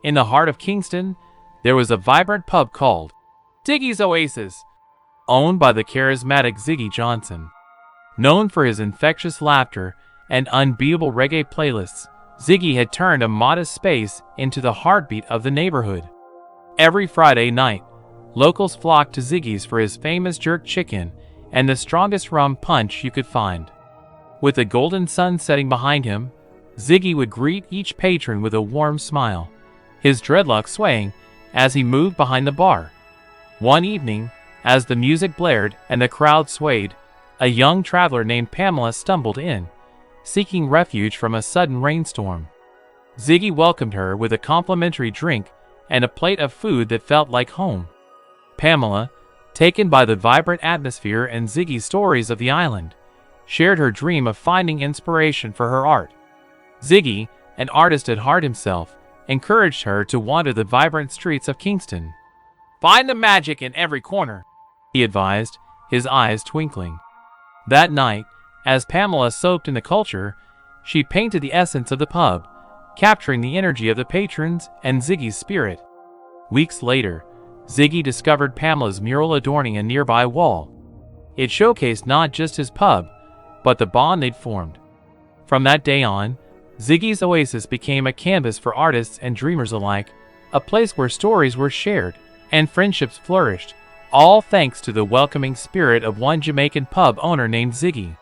In the heart of Kingston, there was a vibrant pub called Ziggy's Oasis, owned by the charismatic Ziggy Johnson. Known for his infectious laughter and unbeatable reggae playlists, Ziggy had turned a modest space into the heartbeat of the neighborhood. Every Friday night, locals flocked to Ziggy's for his famous jerk chicken and the strongest rum punch you could find. With the golden sun setting behind him, Ziggy would greet each patron with a warm smile, his dreadlocks swaying as he moved behind the bar. One evening, as the music blared and the crowd swayed, a young traveler named Pamela stumbled in, seeking refuge from a sudden rainstorm. Ziggy welcomed her with a complimentary drink and a plate of food that felt like home. Pamela, taken by the vibrant atmosphere and Ziggy's stories of the island, shared her dream of finding inspiration for her art. Ziggy, an artist at heart himself, encouraged her to wander the vibrant streets of Kingston. "Find the magic in every corner," he advised, his eyes twinkling. That night, as Pamela soaked in the culture, she painted the essence of the pub, capturing the energy of the patrons and Ziggy's spirit. Weeks later, Ziggy discovered Pamela's mural adorning a nearby wall. It showcased not just his pub, but the bond they'd formed. From that day on, Ziggy's Oasis became a canvas for artists and dreamers alike, a place where stories were shared and friendships flourished, all thanks to the welcoming spirit of one Jamaican pub owner named Ziggy.